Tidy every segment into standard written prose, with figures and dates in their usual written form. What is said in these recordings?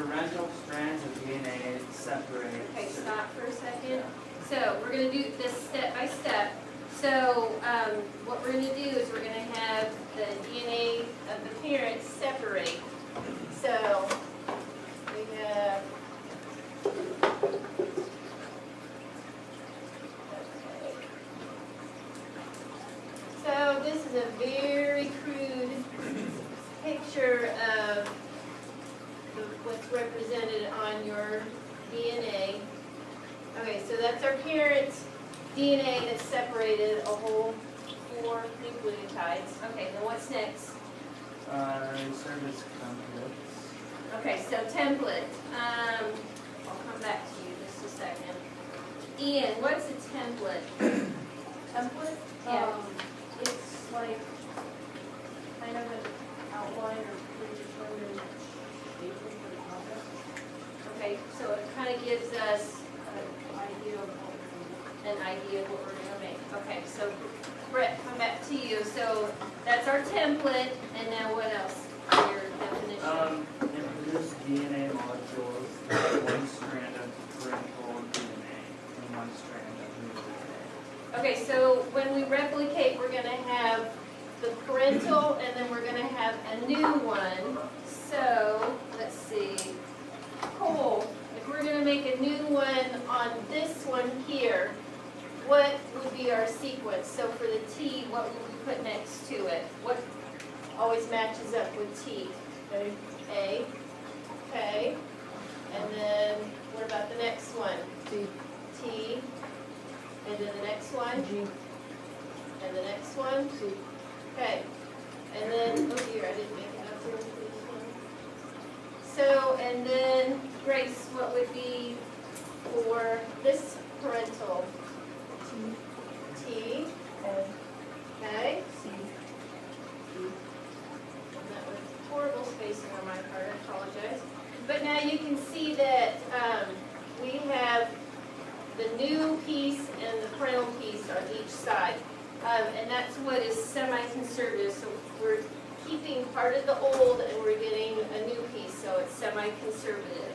parental strands of DNA separate. Okay, stop for a second. So we're going to do this step by step. So what we're going to do is we're going to have the DNA of the parents separate. So we have, so this is a very crude picture of what's represented on your DNA. Okay, so that's our parents' DNA that's separated a whole 4 nucleotides. Okay, then what's next? Serve as templates. Okay, so template. I'll come back to you just a second. Ian, what's a template? Template? Yeah. It's like kind of an outline or predetermined shape for the concept. Okay, so it kind of gives us An idea of what we're doing. an idea of what we're going to make. Okay, so Brett, come back to you. So that's our template, and now what else? Your definition. It produces DNA molecules, one strand of parental DNA and one strand of nuclear DNA. Okay, so when we replicate, we're going to have the parental, and then we're going to have a new one. So let's see. Cole, if we're going to make a new one on this one here, what would be our sequence? So for the T, what would we put next to it? What always matches up with T? Okay. A. Okay. And then what about the next one? T. T. And then the next one? G. And the next one? C. Okay. And then, oh dear, I didn't make it up here for this one. So, and then, Grace, what would be for this parental? T. T. N. Okay. C. E. And that was horrible spacing on my part, I apologize. But now you can see that we have the new piece and the parental piece on each side. And that's what is semi-conservative. So we're keeping part of the old and we're getting a new piece, so it's semi-conservative.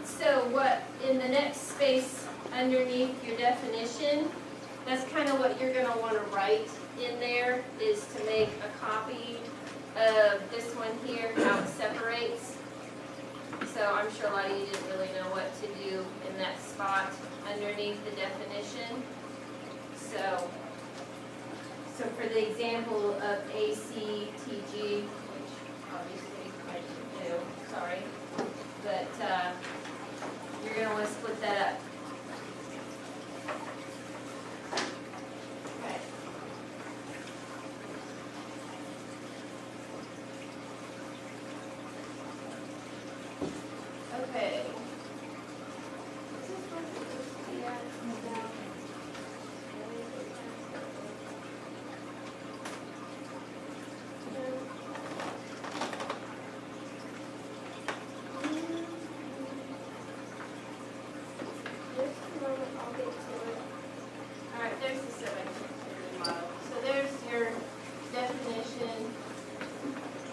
So what, in the next space underneath your definition, that's kind of what you're going to want to write in there, is to make a copy of this one here, how it separates. So I'm sure a lot of you didn't really know what to do in that spot underneath the definition. So for the example of ACTG, which obviously I didn't do, sorry, but you're going to want to split that up. Okay. Okay. Is this one supposed to be at? Alright, there's the semi-conservative model. So there's your definition.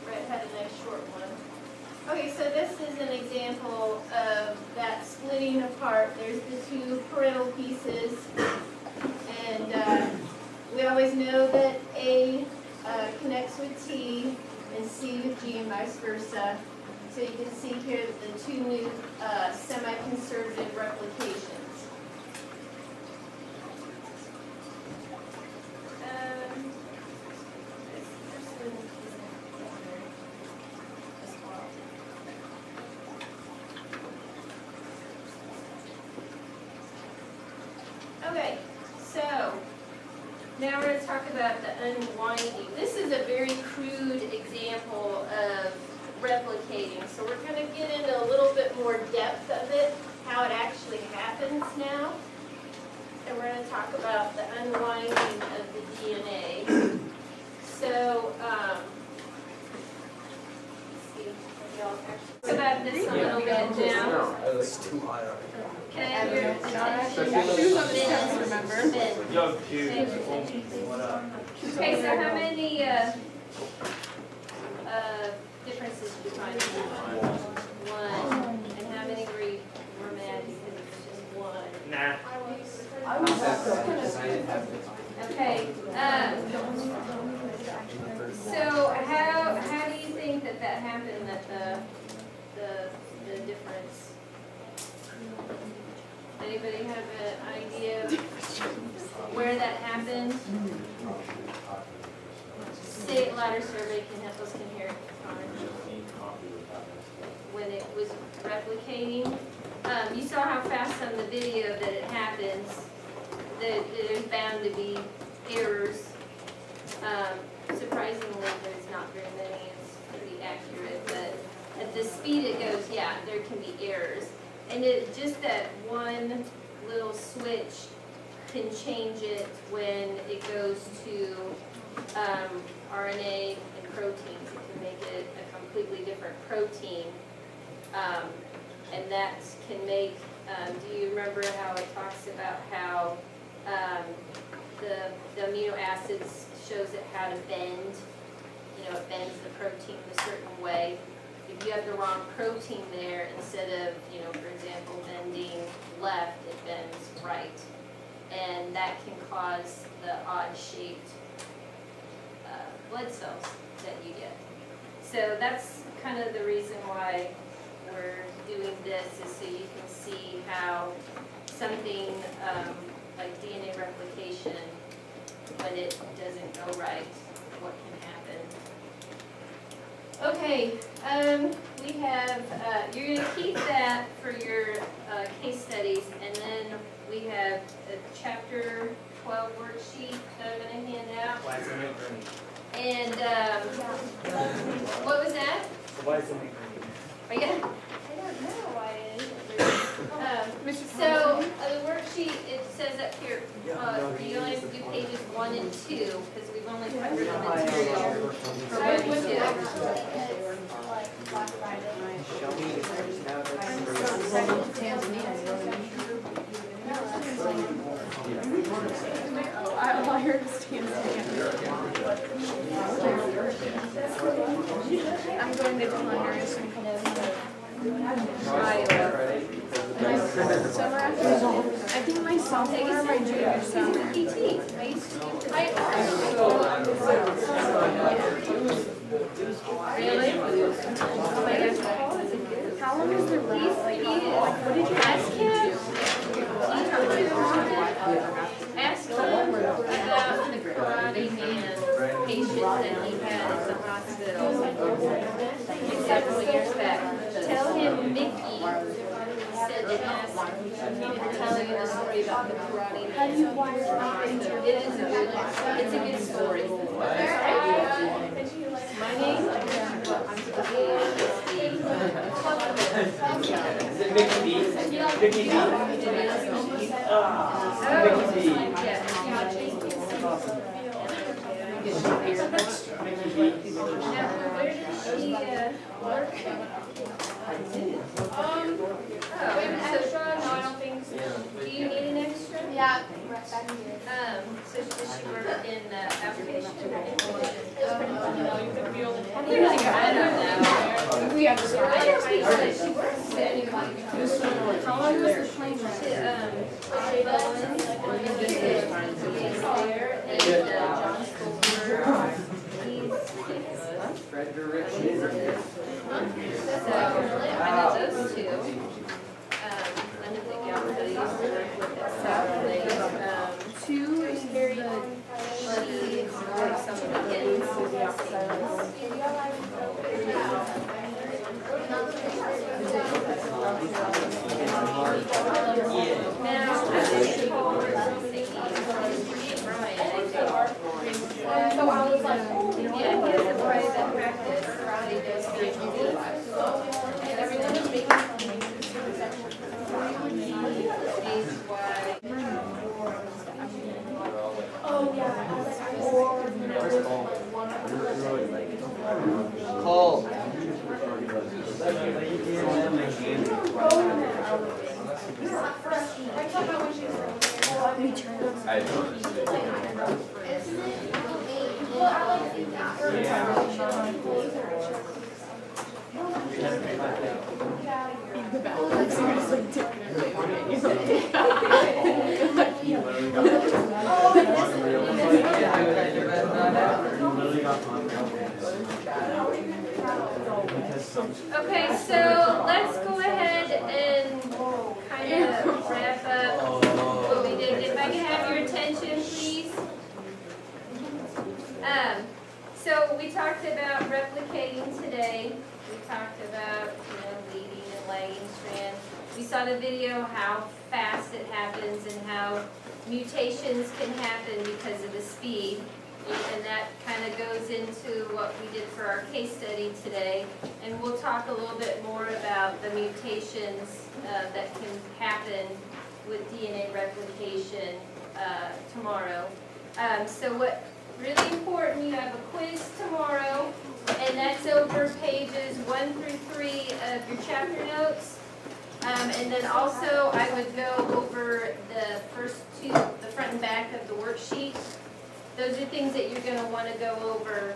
Brett had a nice short one. Okay, so this is an example of that splitting apart. There's the 2 parental pieces. And we always know that A connects with T and C with G and vice versa. So you can see here the 2 new semi-conservative replications. This person isn't here as well. Okay, so now we're going to talk about the unwinding. This is a very crude example of replicating. So we're going to get into a little bit more depth of it, how it actually happens now. And we're going to talk about the unwinding of the DNA. So, let's see, maybe I'll actually talk about this a little bit now. It's too high already. Can I have your attention? Remember? Ben. Yo, dude, what up? Okay, so how many differences do you find? survey can help us can hear when it was replicating. You saw how fast on the video that it happens, that there's bound to be errors. Surprisingly, there's not very many, it's pretty accurate, but at the speed it goes, yeah, there can be errors. And it, just that one little switch can change it when it goes to RNA and proteins. It can make it a completely different protein. And that can make, do you remember how it talks about how the amino acids shows it how to bend? You know, it bends the protein a certain way. If you have the wrong protein there, instead of, you know, for example, bending left, it bends right. And that can cause the odd-shaped blood cells that you get. So that's kind of the reason why we're doing this, is so you can see how something like DNA replication, when it doesn't go right, what can happen. Okay, we have, you're going to keep that for your case studies, and then we have a chapter 12 worksheet that I'm going to hand out. Why is it green? And what was that? Why is it green? I don't know why it is. So the worksheet, it says up here, you only have to do pages 1 and 2, because we've only covered the material for 1 and 2. I heard Tanzania. I'm going to Congress. Summer after, I think my sophomore or my junior summer. PT. I used to do Really? Oh my gosh. How long is the race? What did you ask him? Ask him about the karate man patient that he had at the hospital several years back. Tell him Mickey said to ask him to tell you the story about the karate man. It's a good story. My name? Is it Mickey B? Mickey B? Mickey B. Now, where did she work? We have an extra? No, I don't think so. Do you need an extra? Yeah, right back here. So does she work in application? No, you could feel the. I don't know. We have to start. I just think that she works at How long was the plane ride? there, and John Skolber, he's Frederick. So, I know those two. I know the gal that I used to work with at South Lake. Two is very, she works on the weekends. Now, I think Paul was thinking, Brian, I think. So I was like, oh, Yeah, he has a private practice, karate does PhD. And everyone is making oh, yeah. Call. Okay, so let's go ahead and kind of wrap up what we did. If I can have your attention, please. So we talked about replicating today. We talked about, leading and lagging strands. We saw the video how fast it happens and how mutations can happen because of the speed. And that kind of goes into what we did for our case study today. And we'll talk a little bit more about the mutations that can happen with DNA replication tomorrow. So what really important, you have a quiz tomorrow, and that's over pages 1 through 3 of your chapter notes. And then also I would go over the first two, the front and back of the worksheet. Those are things that you're going to want to go over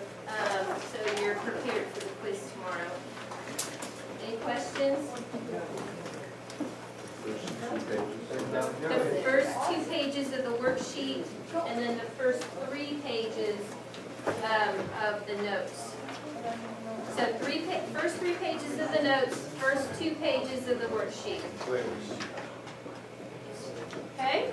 so you're prepared for the quiz tomorrow. Any questions? The first 2 pages of the worksheet and then the first 3 pages of the notes. So first 3 pages of the notes, first 2 pages of the worksheet. Okay?